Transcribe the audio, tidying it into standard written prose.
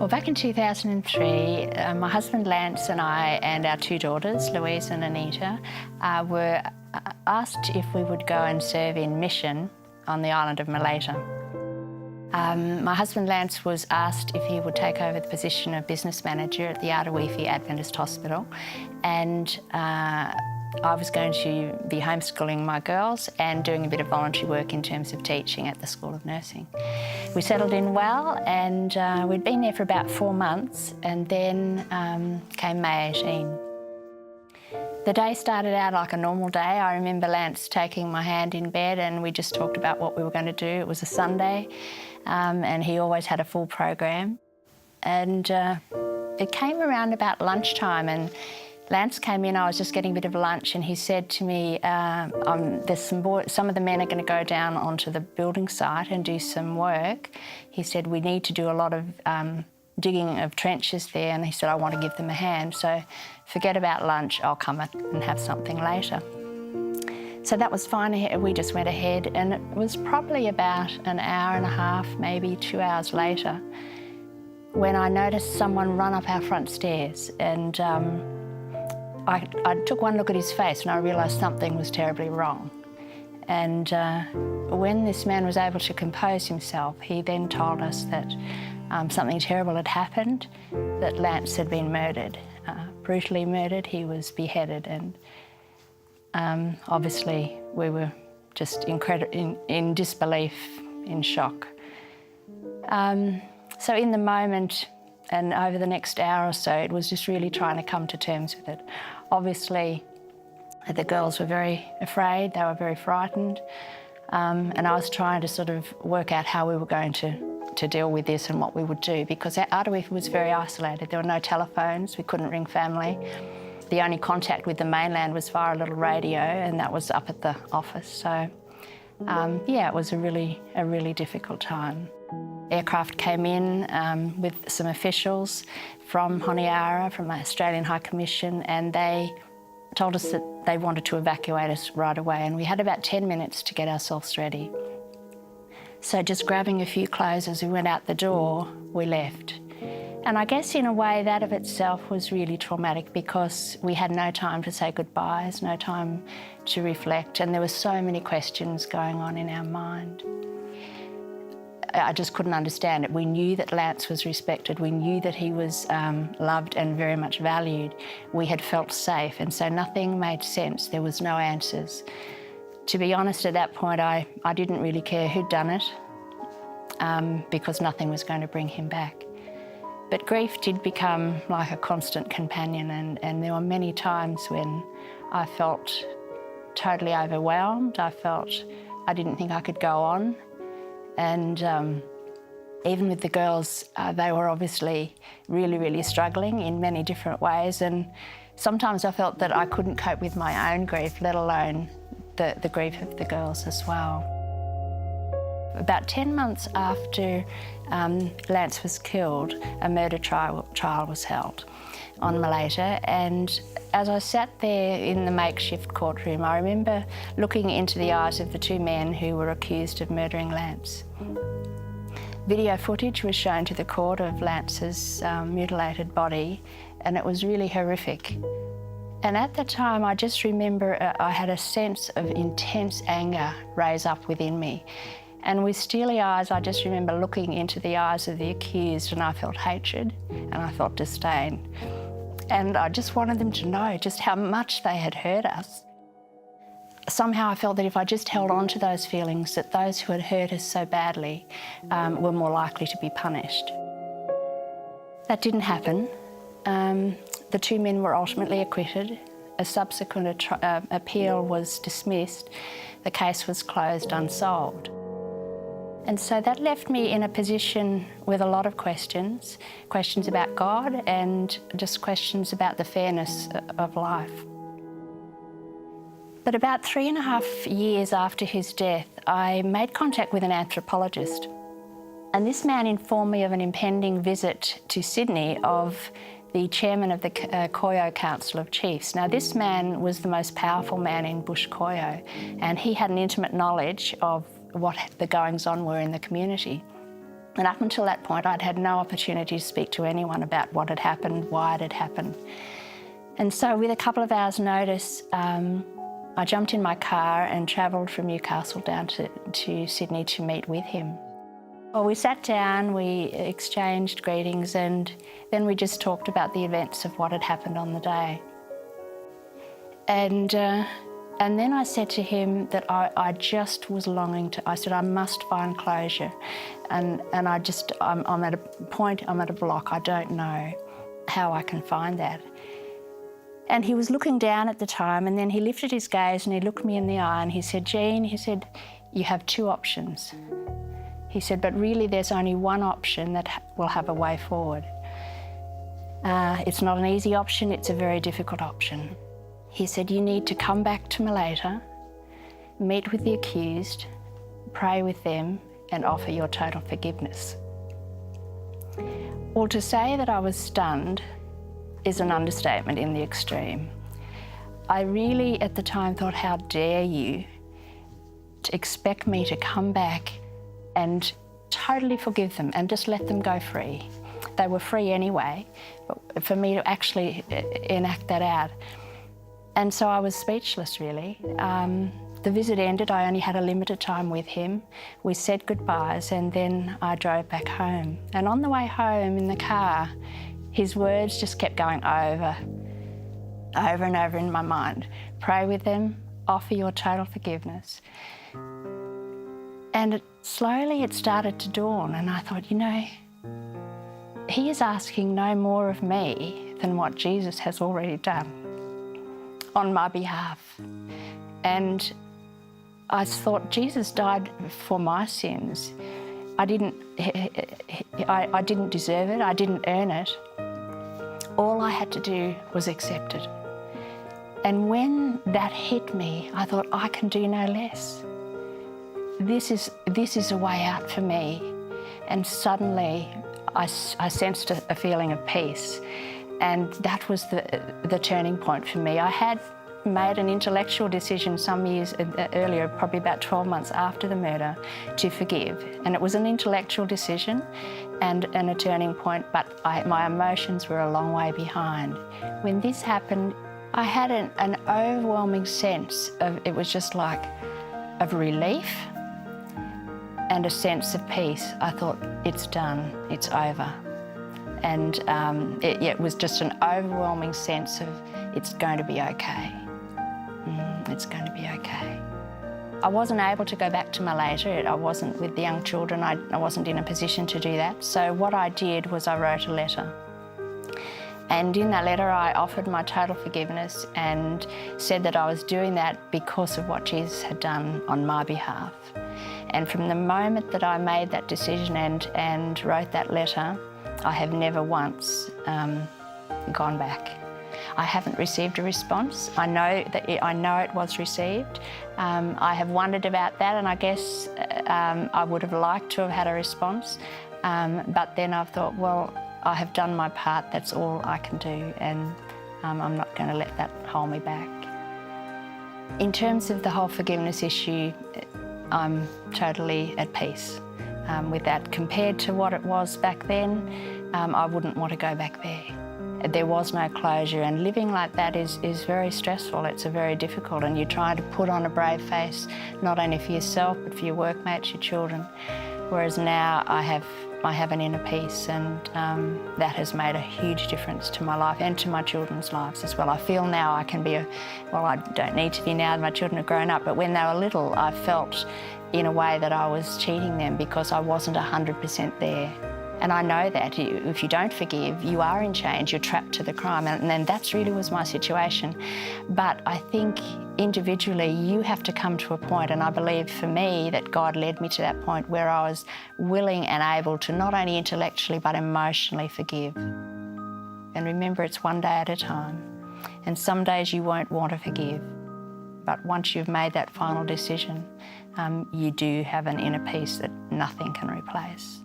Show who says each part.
Speaker 1: back in 2003, my husband Lance and I and our two daughters, Louise and Anita, were asked if we would go and serve in mission on the island of Malaysia. My husband Lance was asked if he would take over the position of business manager at the Ardawifi Adventist Hospital, and I was going to be homeschooling my girls and doing a bit of voluntary work in terms of teaching at the School of Nursing. We settled in well, and we'd been there for about 4 months, and then came May 18. The day started out like a normal day. I remember Lance taking my hand in bed and we just talked about what we were going to do. It was a Sunday, and he always had a full program. And it came around about lunchtime, and Lance came in. I was just getting a bit of lunch, and he said to me, there's some of the men are going to go down onto the building site and do some work. He said, we need to do a lot of digging of trenches there, and he said, I want to give them a hand. So forget about lunch, I'll come and have something later. So that was fine. We just went ahead, and it was probably about an hour and a half, maybe 2 hours later, when I noticed someone run up our front stairs, and I took one look at his face and I realised something was terribly wrong. And when this man was able to compose himself, he then told us that something terrible had happened, that Lance had been murdered, brutally murdered. He was beheaded, and obviously we were just in disbelief, in shock. So in the moment, and over the next hour or so, it was just really trying to come to terms with it. Obviously, the girls were very afraid, they were very frightened, and I was trying to sort of work out how we were going to deal with this and what we would do, because Ardawifi was very isolated. There were no telephones, we couldn't ring family. The only contact with the mainland was via a little radio, and that was up at the office. So, yeah, it was a really difficult time. Aircraft came in with some officials from Honiara, from the Australian High Commission, and they told us that they wanted to evacuate us right away, and we had about 10 minutes to get ourselves ready. So just grabbing a few clothes as we went out the door, we left. And I guess in a way that of itself was really traumatic, because we had no time to say goodbyes, no time to reflect, and there were so many questions going on in our mind. I just couldn't understand it. We knew that Lance was respected. We knew that he was loved and very much valued. We had felt safe, and so nothing made sense. There was no answers. To be honest, at that point, I didn't really care who'd done it, because nothing was going to bring him back. But grief did become like a constant companion, and there were many times when I felt totally overwhelmed. I didn't think I could go on. And even with the girls, they were obviously really struggling in many different ways, and sometimes I felt that I couldn't cope with my own grief, let alone the grief of the girls as well. About 10 months after Lance was killed, a murder trial was held on Malaysia, and as I sat there in the makeshift courtroom, I remember looking into the eyes of the two men who were accused of murdering Lance. Video footage was shown to the court of Lance's mutilated body, and it was really horrific. And at the time, I just remember I had a sense of intense anger raise up within me. And with steely eyes, I just remember looking into the eyes of the accused, and I felt hatred and I felt disdain. And I just wanted them to know just how much they had hurt us. Somehow I felt that if I just held on to those feelings, that those who had hurt us so badly were more likely to be punished. That didn't happen. The two men were ultimately acquitted. A subsequent appeal was dismissed. The case was closed unsolved. And so that left me in a position with a lot of questions about God and just questions about the fairness of life. But about 3.5 years after his death, I made contact with an anthropologist. And this man informed me of an impending visit to Sydney of the chairman of the Coyo Council of Chiefs. Now, this man was the most powerful man in Bush Coyo, and he had an intimate knowledge of what the goings-on were in the community. And up until that point, I'd had no opportunity to speak to anyone about what had happened, why it had happened. And so with a couple of hours' notice, I jumped in my car and travelled from Newcastle down to Sydney to meet with him. Well, we sat down, we exchanged greetings, and then we just talked about the events of what had happened on the day. And then I said to him that I just was longing to, I said, I must find closure. And I'm at a point, I'm at a block, I don't know how I can find that. And he was looking down at the time, and then he lifted his gaze and he looked me in the eye and he said, Jean, he said, you have two options. He said, but really there's only one option that will have a way forward. It's not an easy option, it's a very difficult option. He said, you need to come back to Malaita, meet with the accused, pray with them and offer your total forgiveness. Well, to say that I was stunned is an understatement in the extreme. I really at the time thought, how dare you to expect me to come back and totally forgive them and just let them go free. They were free anyway, but for me to actually enact that out. And so I was speechless, really. The visit ended, I only had a limited time with him. We said goodbyes and then I drove back home. And on the way home in the car, his words just kept going over and over in my mind. Pray with them, offer your total forgiveness. And slowly it started to dawn and I thought, you know, he is asking no more of me than what Jesus has already done on my behalf. And I thought, Jesus died for my sins. I didn't deserve it, I didn't earn it. All I had to do was accept it. And when that hit me, I thought, I can do no less. This is a way out for me. And suddenly I sensed a feeling of peace. And that was the turning point for me. I had made an intellectual decision some years earlier, probably about 12 months after the murder, to forgive. And it was an intellectual decision and a turning point, but my emotions were a long way behind. When this happened, I had an overwhelming sense of, it was just like, of relief and a sense of peace. I thought, it's done, it's over. And it was just an overwhelming sense of, it's going to be okay. It's going to be okay. I wasn't able to go back to Malaita. I wasn't with the young children. I wasn't in a position to do that. So what I did was I wrote a letter. And in that letter, I offered my total forgiveness and said that I was doing that because of what Jesus had done on my behalf. And from the moment that I made that decision and wrote that letter, I have never once gone back. I haven't received a response. I know it was received. I have wondered about that, and I guess I would have liked to have had a response. But then I've thought, well, I have done my part. That's all I can do, and I'm not going to let that hold me back. In terms of the whole forgiveness issue, I'm totally at peace with that. Compared to what it was back then, I wouldn't want to go back there. There was no closure, and living like that is very stressful. It's very difficult, and you're trying to put on a brave face, not only for yourself, but for your workmates, your children. Whereas now I have an inner peace, and that has made a huge difference to my life and to my children's lives as well. I feel now I can be well, I don't need to be now that my children have grown up, but when they were little, I felt in a way that I was cheating them because I wasn't 100% there. And I know that if you don't forgive, you are in chains, you're trapped to the crime, and then that really was my situation. But I think individually you have to come to a point, and I believe for me that God led me to that point where I was willing and able to not only intellectually but emotionally forgive. And remember, it's one day at a time. And some days you won't want to forgive, but once you've made that final decision, you do have an inner peace that nothing can replace.